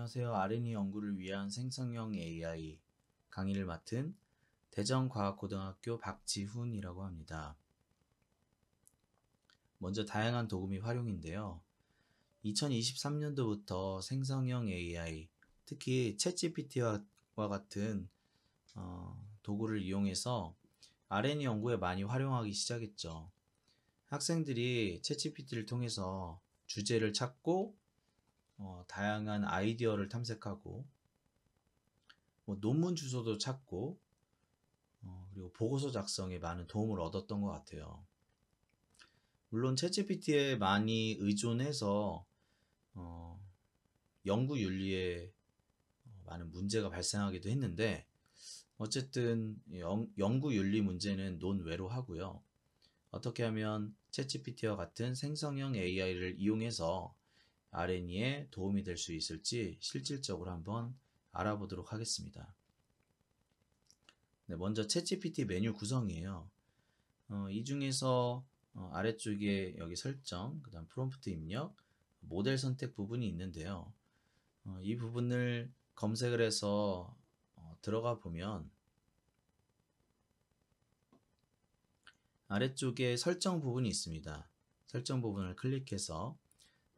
안녕하세요. R&E 연구를 위한 생성형 AI 강의를 맡은 대전과학고등학교 박지훈이라고 합니다. 먼저 다양한 도구미 활용인데요. 2023년도부터 생성형 AI, 특히 챗GPT와 같은 도구를 이용해서 R&E 연구에 많이 활용하기 시작했죠. 학생들이 챗GPT를 통해서 주제를 찾고 다양한 아이디어를 탐색하고 논문 주소도 찾고 그리고 보고서 작성에 많은 도움을 얻었던 것 같아요. 물론 챗GPT에 많이 의존해서 연구 윤리에 많은 문제가 발생하기도 했는데 어쨌든 연구 윤리 문제는 논외로 하고요. 어떻게 하면 챗GPT와 같은 생성형 AI를 이용해서 R&E에 도움이 될 수 있을지 실질적으로 한번 알아보도록 하겠습니다. 네, 먼저 챗GPT 메뉴 구성이에요. 이 중에서 아래쪽에 여기 설정, 그 다음 프롬프트 입력, 모델 선택 부분이 있는데요. 이 부분을 검색을 해서 들어가 보면 아래쪽에 설정 부분이 있습니다. 설정 부분을 클릭해서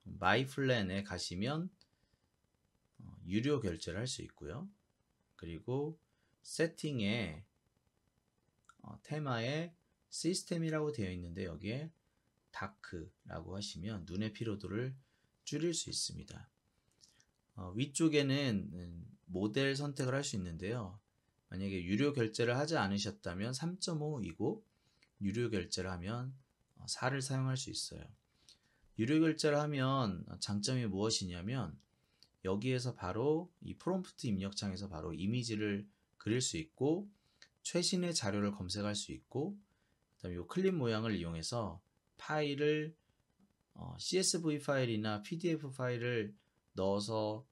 마이 플랜에 가시면 유료 결제를 할 수 있고요. 그리고 세팅에 테마에 시스템이라고 되어 있는데 여기에 다크라고 하시면 눈의 피로도를 줄일 수 있습니다. 위쪽에는 모델 선택을 할 수 있는데요. 만약에 유료 결제를 하지 않으셨다면 3.5이고 유료 결제를 하면 4를 사용할 수 있어요. 유료 결제를 하면 장점이 무엇이냐면 여기에서 바로 이 프롬프트 입력창에서 바로 이미지를 그릴 수 있고 최신의 자료를 검색할 수 있고 그다음에 이 클립 모양을 이용해서 파일을 CSV 파일이나 PDF 파일을 넣어서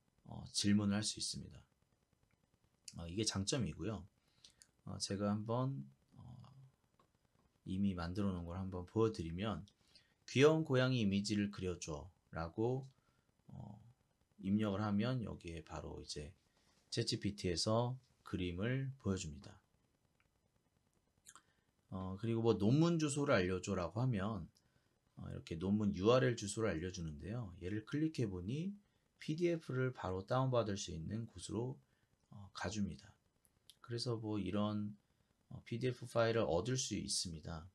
질문을 할 수 있습니다. 이게 장점이고요. 제가 한번 이미 만들어 놓은 걸 한번 보여드리면 귀여운 고양이 이미지를 그려줘 라고 입력을 하면 여기에 바로 이제 챗GPT에서 그림을 보여줍니다. 그리고 논문 주소를 알려줘 라고 하면 이렇게 논문 URL 주소를 알려주는데요. 얘를 클릭해 보니 PDF를 바로 다운받을 수 있는 곳으로 가줍니다. 그래서 이런 PDF 파일을 얻을 수 있습니다.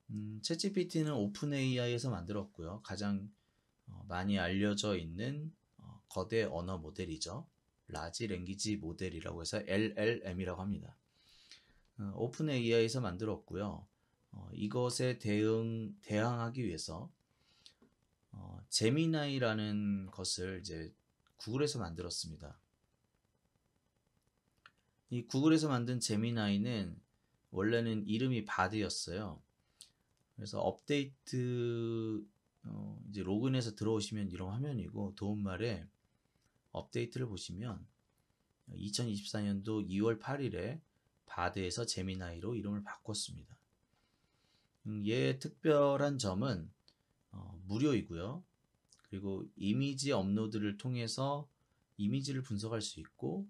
챗GPT는 오픈AI에서 만들었고요. 가장 많이 알려져 있는 거대 언어 모델이죠. 라지 랭귀지 모델이라고 해서 LLM이라고 합니다. 오픈AI에서 만들었고요. 이것에 대항하기 위해서 제미나이라는 것을 이제 구글에서 만들었습니다. 이 구글에서 만든 제미나이는 원래는 이름이 바드였어요. 그래서 업데이트 이제 로그인해서 들어오시면 이런 화면이고 도움말에 업데이트를 보시면 2024년도 2월 8일에 바드에서 제미나이로 이름을 바꿨습니다. 얘의 특별한 점은 무료이고요. 그리고 이미지 업로드를 통해서 이미지를 분석할 수 있고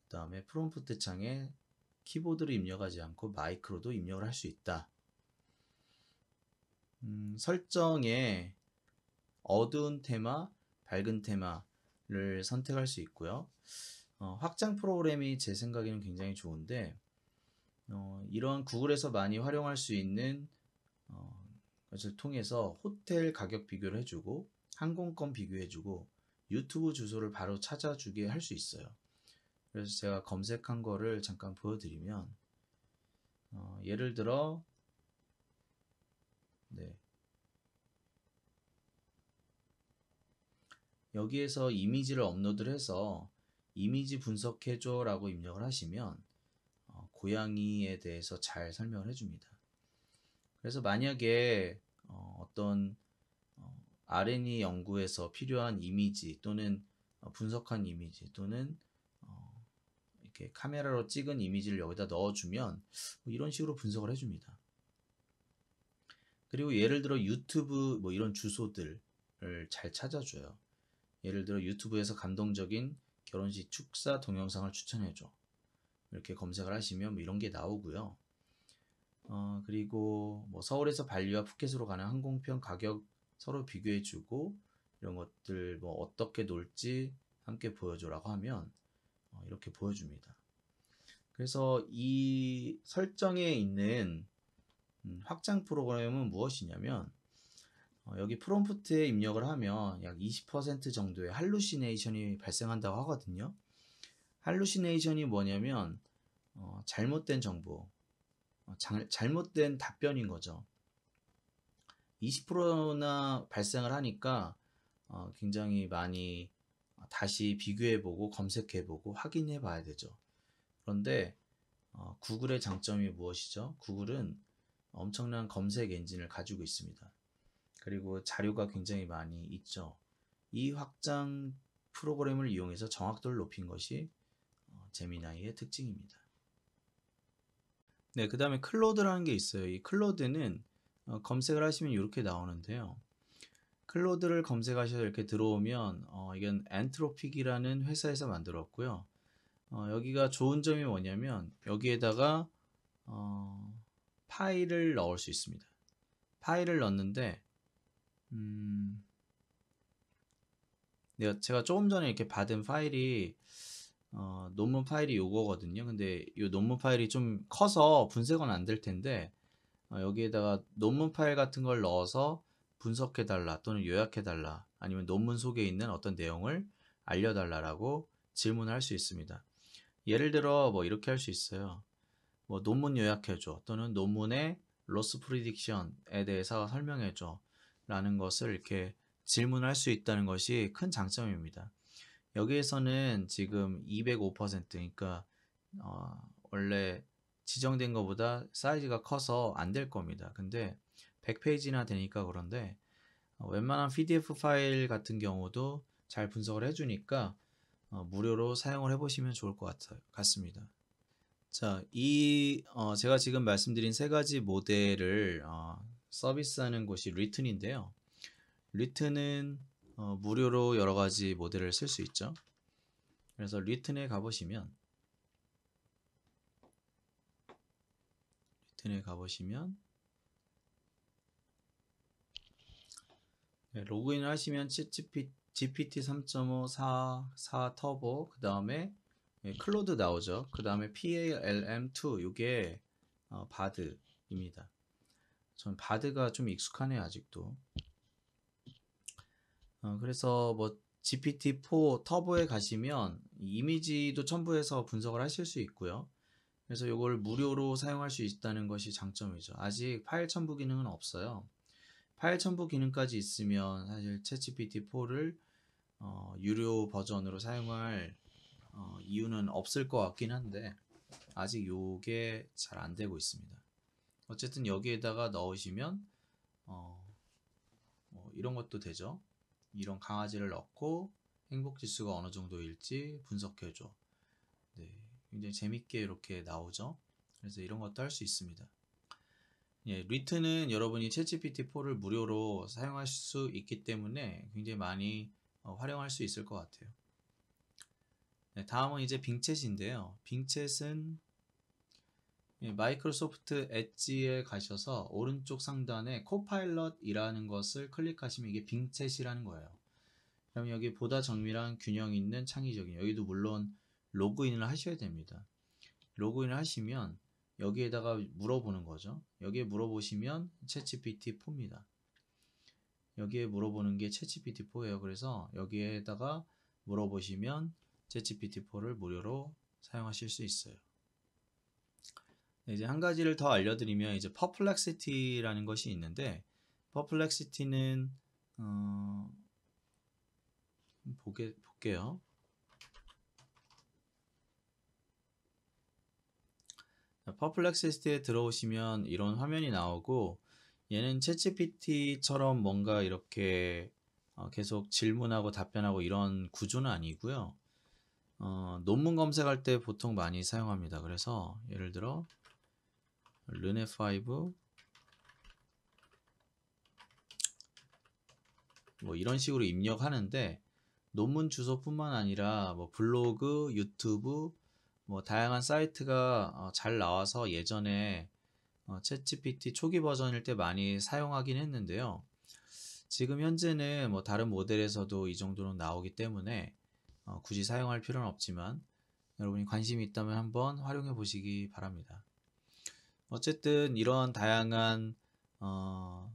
그 다음에 프롬프트 창에 키보드를 입력하지 않고 마이크로도 입력을 할 수 있다. 설정에 어두운 테마, 밝은 테마를 선택할 수 있고요. 확장 프로그램이 제 생각에는 굉장히 좋은데 이런 구글에서 많이 활용할 수 있는 것을 통해서 호텔 가격 비교를 해주고 항공권 비교해주고 유튜브 주소를 바로 찾아주게 할 수 있어요. 그래서 제가 검색한 거를 잠깐 보여드리면 예를 들어 여기에서 이미지를 업로드를 해서 이미지 분석해줘 라고 입력을 하시면 고양이에 대해서 잘 설명을 해줍니다. 그래서 만약에 어떤 R&E 연구에서 필요한 이미지 또는 분석한 이미지 또는 이렇게 카메라로 찍은 이미지를 여기다 넣어주면 이런 식으로 분석을 해줍니다. 그리고 예를 들어 유튜브 이런 주소들을 잘 찾아줘요. 예를 들어 유튜브에서 감동적인 결혼식 축사 동영상을 추천해줘. 이렇게 검색을 하시면 뭐 이런 게 나오고요. 그리고 뭐 서울에서 발리와 푸켓으로 가는 항공편 가격 서로 비교해주고 이런 것들 뭐 어떻게 놀지 함께 보여줘라고 하면 이렇게 보여줍니다. 그래서 이 설정에 있는 확장 프로그램은 무엇이냐면 여기 프롬프트에 입력을 하면 약 20% 정도의 할루시네이션이 발생한다고 하거든요. 할루시네이션이 뭐냐면 잘못된 정보, 잘못된 답변인 거죠. 20%나 발생을 하니까 굉장히 많이 다시 비교해보고 검색해보고 확인해봐야 되죠. 그런데 구글의 장점이 무엇이죠? 구글은 엄청난 검색 엔진을 가지고 있습니다. 그리고 자료가 굉장히 많이 있죠. 이 확장 프로그램을 이용해서 정확도를 높인 것이 제미나이의 특징입니다. 네, 그 다음에 클로드라는 게 있어요. 이 클로드는 검색을 하시면 이렇게 나오는데요. 클로드를 검색하셔서 이렇게 들어오면 이건 엔트로픽이라는 회사에서 만들었고요. 여기가 좋은 점이 뭐냐면 여기에다가 파일을 넣을 수 있습니다. 파일을 넣는데 제가 조금 전에 이렇게 받은 파일이 논문 파일이 요거거든요. 근데 이 논문 파일이 좀 커서 분석은 안 될 텐데 여기에다가 논문 파일 같은 걸 넣어서 분석해달라 또는 요약해달라 아니면 논문 속에 있는 어떤 내용을 알려달라라고 질문을 할 수 있습니다. 예를 들어 뭐 이렇게 할 수 있어요. 뭐 논문 요약해줘 또는 논문의 로스 프리딕션에 대해서 설명해줘 라는 것을 이렇게 질문할 수 있다는 것이 큰 장점입니다. 여기에서는 지금 205% 그러니까 원래 지정된 것보다 사이즈가 커서 안 될 겁니다. 근데 100페이지나 되니까 그런데 웬만한 PDF 파일 같은 경우도 잘 분석을 해주니까 무료로 사용을 해보시면 좋을 것 같습니다. 자, 제가 지금 말씀드린 세 가지 모델을 서비스하는 곳이 리튼인데요. 리튼은 무료로 여러 가지 모델을 쓸 수 있죠. 그래서 리튼에 가보시면 네, 로그인을 하시면 GPT 3.5 4 터보 그 다음에 클로드 나오죠. 그 다음에 PALM2 이게 바드입니다. 전 바드가 좀 익숙하네요 아직도. 그래서 뭐 GPT-4 터보에 가시면 이미지도 첨부해서 분석을 하실 수 있고요. 그래서 이걸 무료로 사용할 수 있다는 것이 장점이죠. 아직 파일 첨부 기능은 없어요. 파일 첨부 기능까지 있으면 사실 챗GPT-4를 유료 버전으로 사용할 이유는 없을 것 같긴 한데 아직 요게 잘 안 되고 있습니다. 어쨌든 여기에다가 넣으시면 뭐 이런 것도 되죠. 이런 강아지를 넣고 행복 지수가 어느 정도일지 분석해줘. 네, 굉장히 재밌게 이렇게 나오죠. 그래서 이런 것도 할 수 있습니다. 예, 리트는 여러분이 챗GPT-4를 무료로 사용할 수 있기 때문에 굉장히 많이 활용할 수 있을 것 같아요. 네, 다음은 이제 빙챗인데요. 빙챗은 마이크로소프트 엣지에 가셔서 오른쪽 상단에 코파일럿이라는 것을 클릭하시면 이게 빙챗이라는 거예요. 그럼 여기 보다 정밀한 균형 있는 창의적인 여기도 물론 로그인을 하셔야 됩니다. 로그인을 하시면 여기에다가 물어보는 거죠. 여기에 물어보시면 챗GPT-4입니다. 여기에 물어보는 게 챗GPT-4예요. 그래서 여기에다가 물어보시면 챗GPT-4를 무료로 사용하실 수 있어요. 이제 한 가지를 더 알려드리면 이제 퍼플렉시티라는 것이 있는데 퍼플렉시티는 볼게요. 퍼플렉시티에 들어오시면 이런 화면이 나오고 얘는 챗GPT처럼 뭔가 이렇게 계속 질문하고 답변하고 이런 구조는 아니고요. 논문 검색할 때 보통 많이 사용합니다. 그래서 예를 들어 르네5 뭐 이런 식으로 입력하는데 논문 주소뿐만 아니라 뭐 블로그, 유튜브, 뭐 다양한 사이트가 잘 나와서 예전에 챗GPT 초기 버전일 때 많이 사용하긴 했는데요. 지금 현재는 뭐 다른 모델에서도 이 정도는 나오기 때문에 굳이 사용할 필요는 없지만 여러분이 관심이 있다면 한번 활용해 보시기 바랍니다. 어쨌든 이런 다양한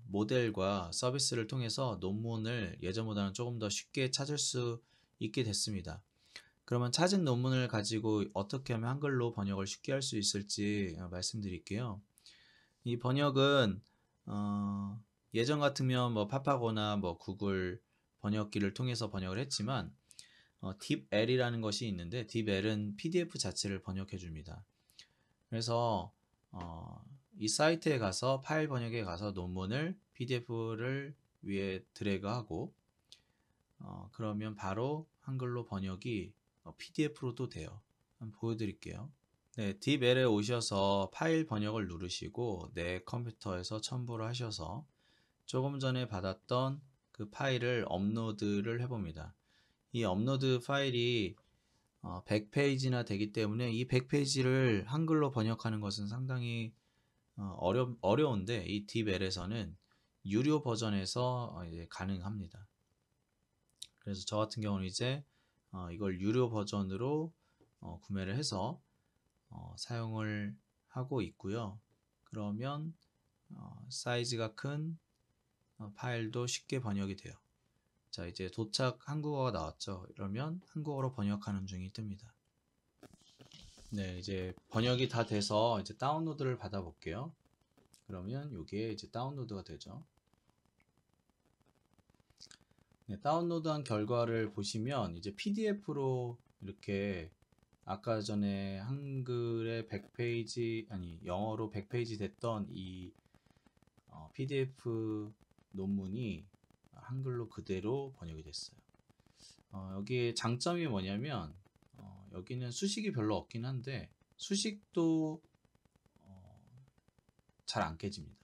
모델과 서비스를 통해서 논문을 예전보다는 조금 더 쉽게 찾을 수 있게 됐습니다. 그러면 찾은 논문을 가지고 어떻게 하면 한글로 번역을 쉽게 할 수 있을지 말씀드릴게요. 이 번역은 예전 같으면 뭐 파파고나 뭐 구글 번역기를 통해서 번역을 했지만 딥L이라는 것이 있는데 딥L은 PDF 자체를 번역해 줍니다. 그래서 이 사이트에 가서 파일 번역에 가서 논문을 PDF를 위에 드래그하고 그러면 바로 한글로 번역이 PDF로도 돼요. 한번 보여드릴게요. 네, 딥L에 오셔서 파일 번역을 누르시고 내 컴퓨터에서 첨부를 하셔서 조금 전에 받았던 그 파일을 업로드를 해봅니다. 이 업로드 파일이 100페이지나 되기 때문에 이 100페이지를 한글로 번역하는 것은 상당히 어려운데 이 딥L에서는 유료 버전에서 이제 가능합니다. 그래서 저 같은 경우는 이제 이걸 유료 버전으로 구매를 해서 사용을 하고 있고요. 그러면 사이즈가 큰 파일도 쉽게 번역이 돼요. 자, 이제 도착 한국어가 나왔죠. 이러면 한국어로 번역하는 중이 뜹니다. 네, 이제 번역이 다 돼서 이제 다운로드를 받아 볼게요. 그러면 이게 이제 다운로드가 되죠. 네, 다운로드한 결과를 보시면 이제 PDF로 이렇게 아까 전에 한글에 100페이지 아니 영어로 100페이지 됐던 이 PDF 논문이 한글로 그대로 번역이 됐어요. 여기에 장점이 뭐냐면 여기는 수식이 별로 없긴 한데 수식도 잘 안 깨집니다.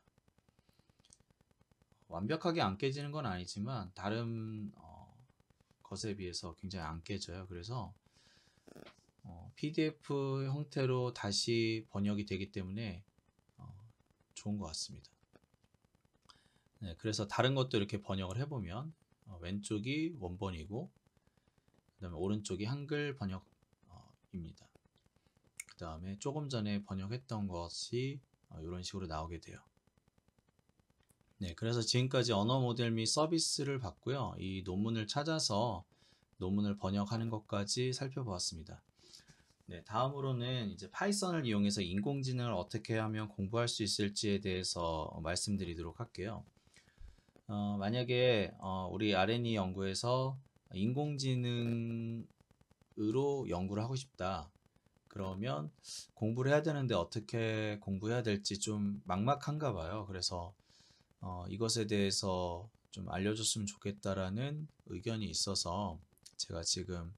완벽하게 안 깨지는 건 아니지만 다른 것에 비해서 굉장히 안 깨져요. 그래서 PDF 형태로 다시 번역이 되기 때문에 좋은 것 같습니다. 네, 그래서 다른 것도 이렇게 번역을 해보면 왼쪽이 원본이고 그 다음에 오른쪽이 한글 번역입니다. 그 다음에 조금 전에 번역했던 것이 이런 식으로 나오게 돼요. 네, 그래서 지금까지 언어 모델 및 서비스를 봤고요. 이 논문을 찾아서 논문을 번역하는 것까지 살펴보았습니다. 네, 다음으로는 이제 파이썬을 이용해서 인공지능을 어떻게 하면 공부할 수 있을지에 대해서 말씀드리도록 할게요. 만약에 우리 R&E 연구에서 인공지능으로 연구를 하고 싶다. 그러면 공부를 해야 되는데 어떻게 공부해야 될지 좀 막막한가 봐요. 그래서 이것에 대해서 좀 알려줬으면 좋겠다라는 의견이 있어서 제가 지금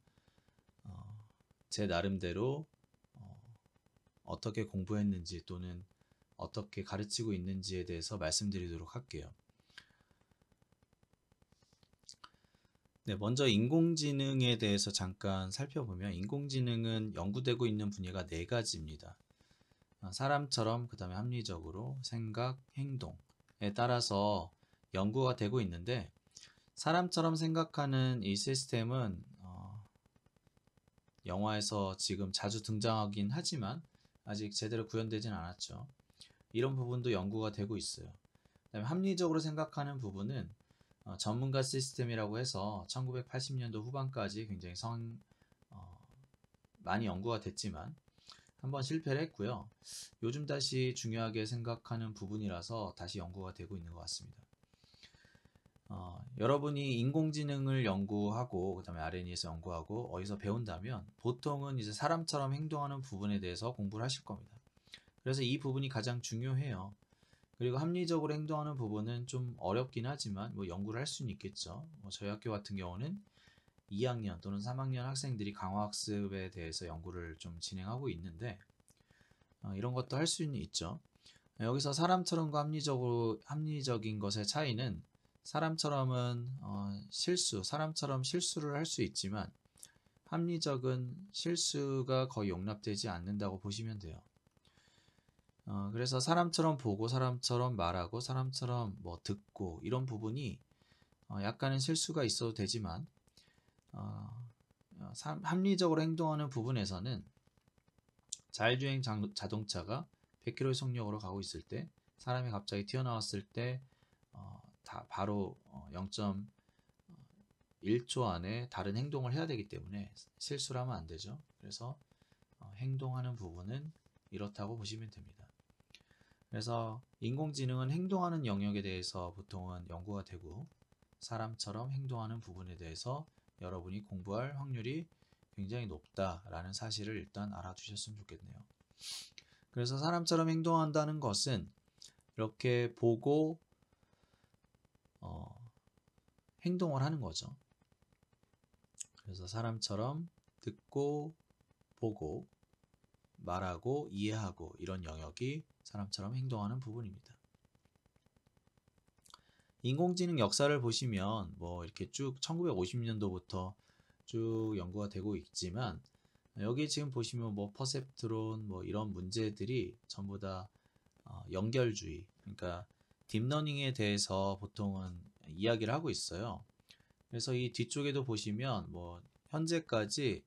제 나름대로 어떻게 공부했는지 또는 어떻게 가르치고 있는지에 대해서 말씀드리도록 할게요. 네, 먼저 인공지능에 대해서 잠깐 살펴보면 인공지능은 연구되고 있는 분야가 4가지입니다. 사람처럼 그 다음에 합리적으로 생각, 행동에 따라서 연구가 되고 있는데 사람처럼 생각하는 이 시스템은 영화에서 지금 자주 등장하긴 하지만 아직 제대로 구현되진 않았죠. 이런 부분도 연구가 되고 있어요. 그다음에 합리적으로 생각하는 부분은 전문가 시스템이라고 해서 1980년도 후반까지 굉장히 많이 연구가 됐지만 한번 실패를 했고요. 요즘 다시 중요하게 생각하는 부분이라서 다시 연구가 되고 있는 것 같습니다. 여러분이 인공지능을 연구하고 그 다음에 R&E에서 연구하고 어디서 배운다면 보통은 이제 사람처럼 행동하는 부분에 대해서 공부를 하실 겁니다. 그래서 이 부분이 가장 중요해요. 그리고 합리적으로 행동하는 부분은 좀 어렵긴 하지만 뭐 연구를 할 수는 있겠죠. 저희 학교 같은 경우는 2학년 또는 3학년 학생들이 강화학습에 대해서 연구를 좀 진행하고 있는데 이런 것도 할 수는 있죠. 여기서 사람처럼과 합리적인 것의 차이는 사람처럼은 사람처럼 실수를 할 수 있지만 합리적은 실수가 거의 용납되지 않는다고 보시면 돼요. 그래서 사람처럼 보고 사람처럼 말하고 사람처럼 뭐 듣고 이런 부분이 약간은 실수가 있어도 되지만 합리적으로 행동하는 부분에서는 자율주행 자동차가 100km 속력으로 가고 있을 때 사람이 갑자기 튀어나왔을 때 다 바로 0.1초 안에 다른 행동을 해야 되기 때문에 실수를 하면 안 되죠. 그래서 행동하는 부분은 이렇다고 보시면 됩니다. 그래서 인공지능은 행동하는 영역에 대해서 보통은 연구가 되고 사람처럼 행동하는 부분에 대해서 여러분이 공부할 확률이 굉장히 높다라는 사실을 일단 알아두셨으면 좋겠네요. 그래서 사람처럼 행동한다는 것은 이렇게 보고 행동을 하는 거죠. 그래서 사람처럼 듣고 보고 말하고 이해하고 이런 영역이 사람처럼 행동하는 부분입니다. 인공지능 역사를 보시면 뭐 이렇게 쭉 1950년도부터 쭉 연구가 되고 있지만 여기 지금 보시면 뭐 퍼셉트론 뭐 이런 문제들이 전부 다 연결주의, 그러니까 딥러닝에 대해서 보통은 이야기를 하고 있어요. 그래서 이 뒤쪽에도 보시면 뭐 현재까지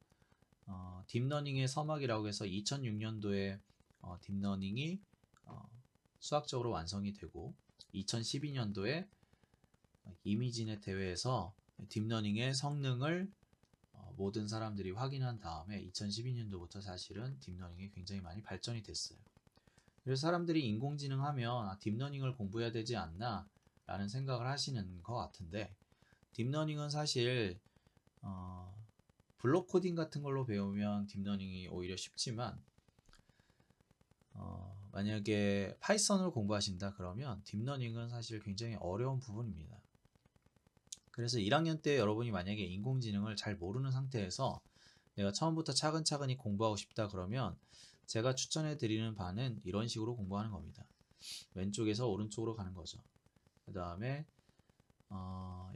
딥러닝의 서막이라고 해서 2006년도에 딥러닝이 수학적으로 완성이 되고 2012년도에 이미지넷 대회에서 딥러닝의 성능을 모든 사람들이 확인한 다음에 2012년도부터 사실은 딥러닝이 굉장히 많이 발전이 됐어요. 그래서 사람들이 인공지능 하면 딥러닝을 공부해야 되지 않나 라는 생각을 하시는 것 같은데 딥러닝은 사실 블록 코딩 같은 걸로 배우면 딥러닝이 오히려 쉽지만 만약에 파이썬을 공부하신다 그러면 딥러닝은 사실 굉장히 어려운 부분입니다. 그래서 1학년 때 여러분이 만약에 인공지능을 잘 모르는 상태에서 내가 처음부터 차근차근히 공부하고 싶다 그러면 제가 추천해 드리는 바는 이런 식으로 공부하는 겁니다. 왼쪽에서 오른쪽으로 가는 거죠. 그 다음에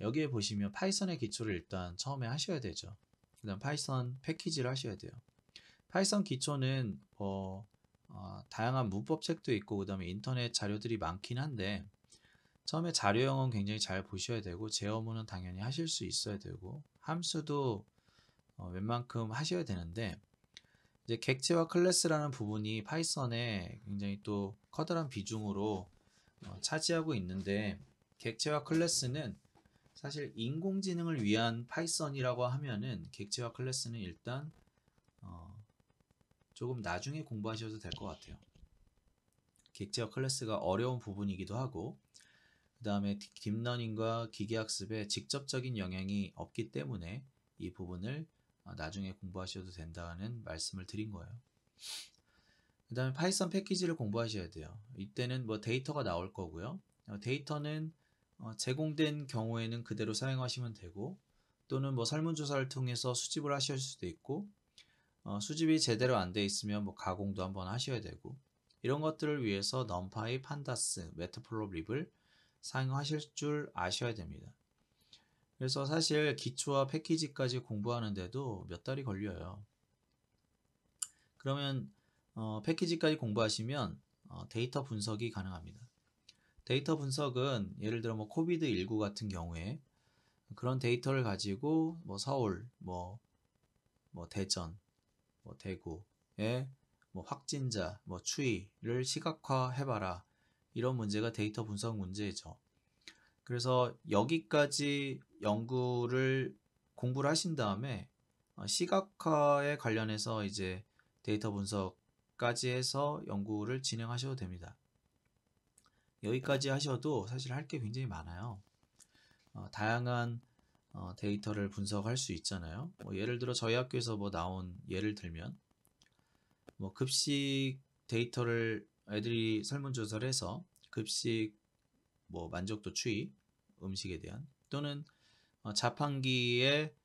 여기에 보시면 파이썬의 기초를 일단 처음에 하셔야 되죠. 그 다음 파이썬 패키지를 하셔야 돼요. 파이썬 기초는 다양한 문법 책도 있고 그 다음에 인터넷 자료들이 많긴 한데 처음에 자료형은 굉장히 잘 보셔야 되고 제어문은 당연히 하실 수 있어야 되고 함수도 웬만큼 하셔야 되는데 이제 객체와 클래스라는 부분이 파이썬에 굉장히 또 커다란 비중으로 차지하고 있는데 객체와 클래스는 사실 인공지능을 위한 파이썬이라고 하면은 객체와 클래스는 일단 조금 나중에 공부하셔도 될 것 같아요. 객체와 클래스가 어려운 부분이기도 하고 그 다음에 딥러닝과 기계학습에 직접적인 영향이 없기 때문에 이 부분을 나중에 공부하셔도 된다는 말씀을 드린 거예요. 그 다음에 파이썬 패키지를 공부하셔야 돼요. 이때는 뭐 데이터가 나올 거고요. 데이터는 제공된 경우에는 그대로 사용하시면 되고 또는 뭐 설문조사를 통해서 수집을 하실 수도 있고 수집이 제대로 안 돼 있으면 뭐 가공도 한번 하셔야 되고 이런 것들을 위해서 넘파이, 판다스, 매트플로립을 사용하실 줄 아셔야 됩니다. 그래서 사실 기초와 패키지까지 공부하는데도 몇 달이 걸려요. 그러면 패키지까지 공부하시면 데이터 분석이 가능합니다. 데이터 분석은 예를 들어 뭐 코비드19 같은 경우에 그런 데이터를 가지고 뭐 서울, 뭐 대전, 뭐 대구의 뭐 확진자, 뭐 추이를 시각화해봐라. 이런 문제가 데이터 분석 문제죠. 그래서 여기까지 공부를 하신 다음에 시각화에 관련해서 이제 데이터 분석까지 해서 연구를 진행하셔도 됩니다. 여기까지 하셔도 사실 할 게 굉장히 많아요. 다양한 데이터를 분석할 수 있잖아요. 뭐 예를 들어 저희 학교에서 뭐 나온 예를 들면 뭐 급식 데이터를 애들이 설문조사를 해서 급식 뭐 만족도 추이, 음식에 대한 또는 자판기에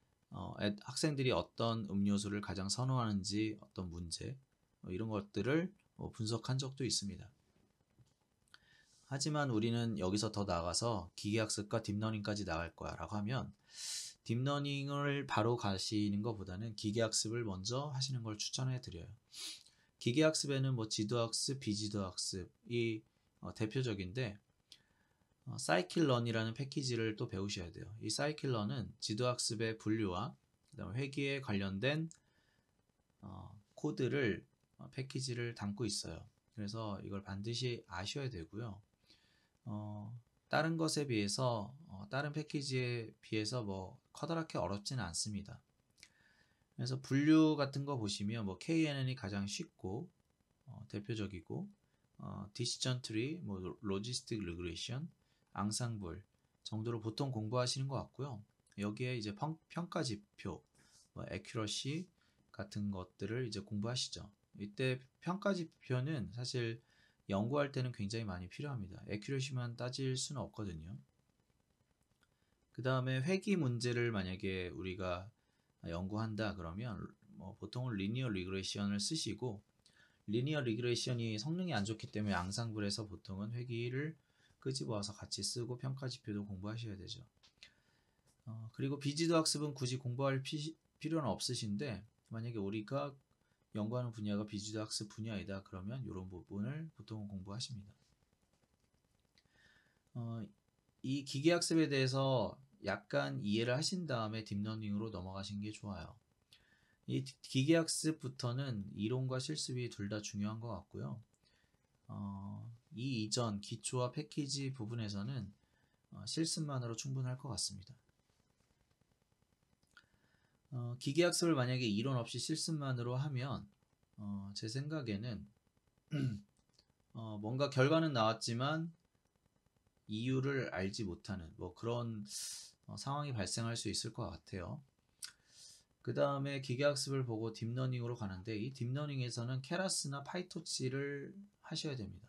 학생들이 어떤 음료수를 가장 선호하는지 어떤 문제 이런 것들을 분석한 적도 있습니다. 하지만 우리는 여기서 더 나아가서 기계학습과 딥러닝까지 나갈 거야 라고 하면 딥러닝을 바로 가시는 것보다는 기계학습을 먼저 하시는 걸 추천해 드려요. 기계학습에는 뭐 지도학습, 비지도학습이 대표적인데 사이클런이라는 패키지를 또 배우셔야 돼요. 이 사이클런은 지도학습의 분류와 그다음에 회귀에 관련된 코드를 패키지를 담고 있어요. 그래서 이걸 반드시 아셔야 되고요. 다른 것에 비해서 다른 패키지에 비해서 뭐 커다랗게 어렵지는 않습니다. 그래서 분류 같은 거 보시면 뭐 KNN이 가장 쉽고 대표적이고 디시전 트리, 뭐 로지스틱 리그레이션, 앙상블 정도로 보통 공부하시는 것 같고요. 여기에 이제 평가 지표, 뭐 액큐러시 같은 것들을 이제 공부하시죠. 이때 평가 지표는 사실 연구할 때는 굉장히 많이 필요합니다. 액큐러시만 따질 수는 없거든요. 그 다음에 회귀 문제를 만약에 우리가 연구한다 그러면 뭐 보통은 리니어 리그레이션을 쓰시고 리니어 리그레이션이 성능이 안 좋기 때문에 앙상블에서 보통은 회귀를 끄집어와서 같이 쓰고 평가 지표도 공부하셔야 되죠. 그리고 비지도 학습은 굳이 공부할 필요는 없으신데 만약에 우리가 연구하는 분야가 비지도 학습 분야이다 그러면 이런 부분을 보통 공부하십니다. 이 기계학습에 대해서 약간 이해를 하신 다음에 딥러닝으로 넘어가신 게 좋아요. 이 기계학습부터는 이론과 실습이 둘 다 중요한 것 같고요. 이 이전 기초와 패키지 부분에서는 실습만으로 충분할 것 같습니다. 기계학습을 만약에 이론 없이 실습만으로 하면 제 생각에는 뭔가 결과는 나왔지만 이유를 알지 못하는 뭐 그런 상황이 발생할 수 있을 것 같아요. 그 다음에 기계학습을 보고 딥러닝으로 가는데 이 딥러닝에서는 케라스나 파이토치를 하셔야 됩니다.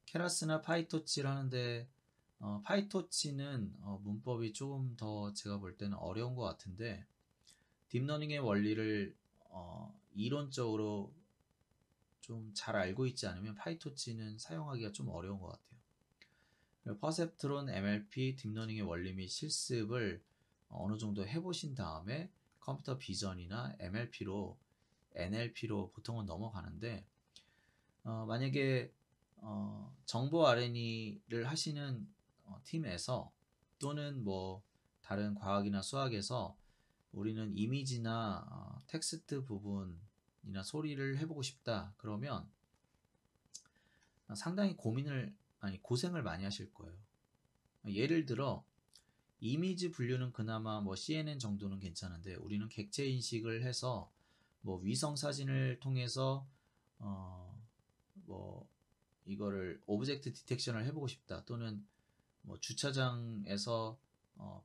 케라스나 파이토치를 하는데 파이토치는 문법이 조금 더 제가 볼 때는 어려운 것 같은데 딥러닝의 원리를 이론적으로 좀 잘 알고 있지 않으면 파이토치는 사용하기가 좀 어려운 것 같아요. 퍼셉트론, MLP, 딥러닝의 원리 및 실습을 어느 정도 해보신 다음에 컴퓨터 비전이나 NLP로 보통은 넘어가는데 만약에 정보 R&E를 하시는 팀에서 또는 뭐 다른 과학이나 수학에서 우리는 이미지나 텍스트 부분이나 소리를 해보고 싶다 그러면 상당히 고생을 많이 하실 거예요. 예를 들어 이미지 분류는 그나마 뭐 CNN 정도는 괜찮은데 우리는 객체 인식을 해서 뭐 위성 사진을 통해서 뭐 이거를 오브젝트 디텍션을 해보고 싶다 또는 뭐 주차장에서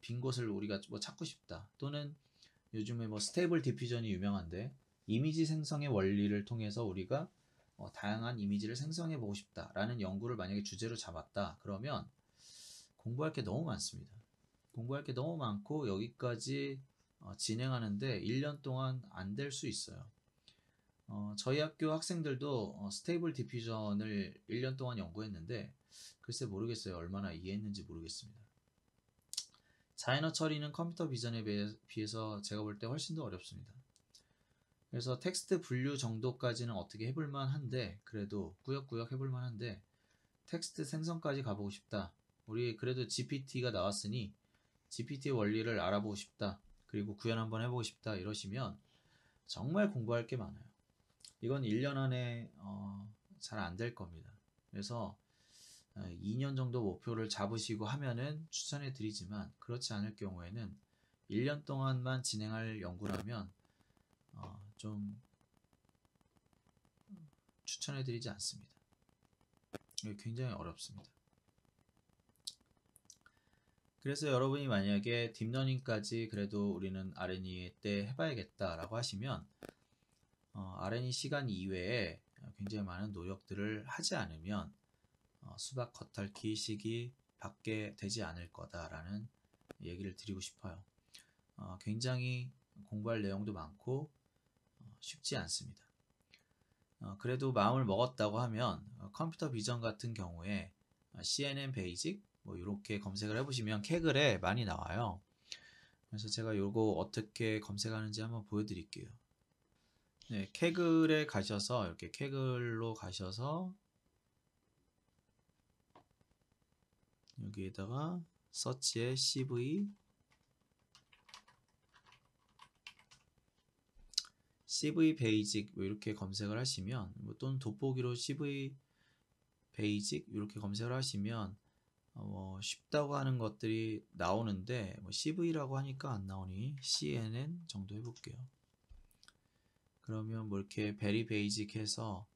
빈 곳을 우리가 뭐 찾고 싶다 또는 요즘에 뭐 스테이블 디퓨전이 유명한데 이미지 생성의 원리를 통해서 우리가 다양한 이미지를 생성해 보고 싶다라는 연구를 만약에 주제로 잡았다 그러면 공부할 게 너무 많습니다. 공부할 게 너무 많고 여기까지 진행하는데 1년 동안 안 될 수 있어요. 저희 학교 학생들도 스테이블 디퓨전을 1년 동안 연구했는데 글쎄 모르겠어요. 얼마나 이해했는지 모르겠습니다. 자연어 처리는 컴퓨터 비전에 비해서 제가 볼 때 훨씬 더 어렵습니다. 그래서 텍스트 분류 정도까지는 어떻게 해볼만 한데 그래도 꾸역꾸역 해볼만 한데 텍스트 생성까지 가보고 싶다. 우리 그래도 GPT가 나왔으니 GPT의 원리를 알아보고 싶다. 그리고 구현 한번 해보고 싶다. 이러시면 정말 공부할 게 많아요. 이건 1년 안에 잘 안 될 겁니다. 그래서 2년 정도 목표를 잡으시고 하면은 추천해 드리지만 그렇지 않을 경우에는 1년 동안만 진행할 연구라면 좀 추천해 드리지 않습니다. 굉장히 어렵습니다. 그래서 여러분이 만약에 딥러닝까지 그래도 우리는 R&E 때 해봐야겠다라고 하시면 R&E 시간 이외에 굉장히 많은 노력들을 하지 않으면 수박 겉핥기 시기 받게 되지 않을 거다라는 얘기를 드리고 싶어요. 굉장히 공부할 내용도 많고 쉽지 않습니다. 그래도 마음을 먹었다고 하면 컴퓨터 비전 같은 경우에 CNN 베이직 뭐 이렇게 검색을 해보시면 케글에 많이 나와요. 그래서 제가 요거 어떻게 검색하는지 한번 보여드릴게요. 네, 케글에 가셔서 이렇게 케글로 가셔서 여기에다가 서치에 CV 베이직 뭐 이렇게 검색을 하시면 뭐 또는 돋보기로 CV 베이직 이렇게 검색을 하시면 뭐 쉽다고 하는 것들이 나오는데 뭐 CV라고 하니까 안 나오니 CNN 정도 해볼게요. 그러면 뭐 이렇게 베리 베이직 해서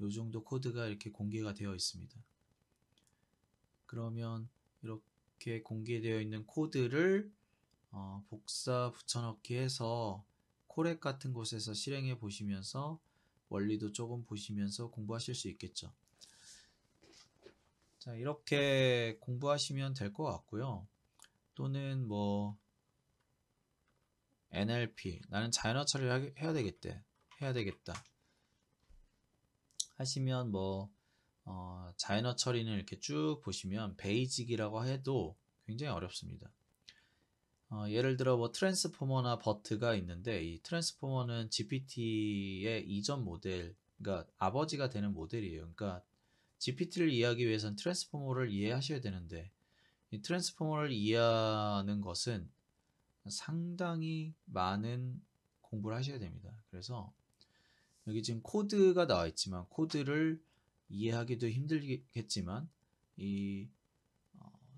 요 정도 코드가 이렇게 공개가 되어 있습니다. 그러면 이렇게 공개되어 있는 코드를 복사 붙여넣기 해서 코렉 같은 곳에서 실행해 보시면서 원리도 조금 보시면서 공부하실 수 있겠죠. 자, 이렇게 공부하시면 될 것 같고요. 또는 뭐 NLP 나는 자연어 처리를 해야 되겠다 하시면 뭐 자연어 처리는 이렇게 쭉 보시면 베이직이라고 해도 굉장히 어렵습니다. 예를 들어 뭐 트랜스포머나 버트가 있는데 이 트랜스포머는 GPT의 이전 모델, 그러니까 아버지가 되는 모델이에요. 그러니까 GPT를 이해하기 위해서는 트랜스포머를 이해하셔야 되는데 이 트랜스포머를 이해하는 것은 상당히 많은 공부를 하셔야 됩니다. 그래서 여기 지금 코드가 나와 있지만 코드를 이해하기도 힘들겠지만 이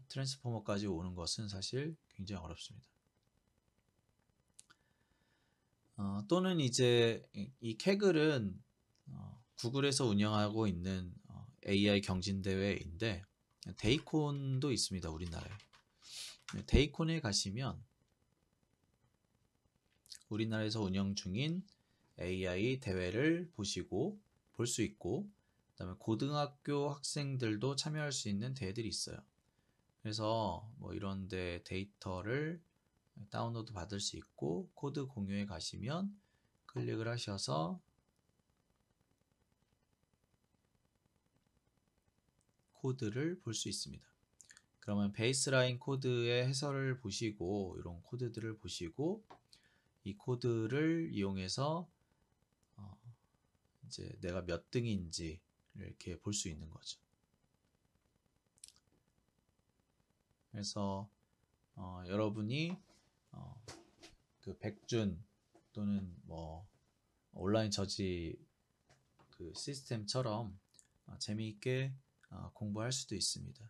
트랜스포머까지 오는 것은 사실 굉장히 어렵습니다. 또는 이제 이 케글은 구글에서 운영하고 있는 AI 경진대회인데 데이콘도 있습니다. 우리나라에. 데이콘에 가시면 우리나라에서 운영 중인 AI 대회를 보시고 볼 수 있고 그다음에 고등학교 학생들도 참여할 수 있는 대회들이 있어요. 그래서 뭐 이런데 데이터를 다운로드 받을 수 있고 코드 공유에 가시면 클릭을 하셔서 코드를 볼 수 있습니다. 그러면 베이스라인 코드의 해설을 보시고 이런 코드들을 보시고 이 코드를 이용해서 이제 내가 몇 등인지 이렇게 볼 수 있는 거죠. 그래서 여러분이 그 백준 또는 뭐 온라인 저지 그 시스템처럼 재미있게 공부할 수도 있습니다.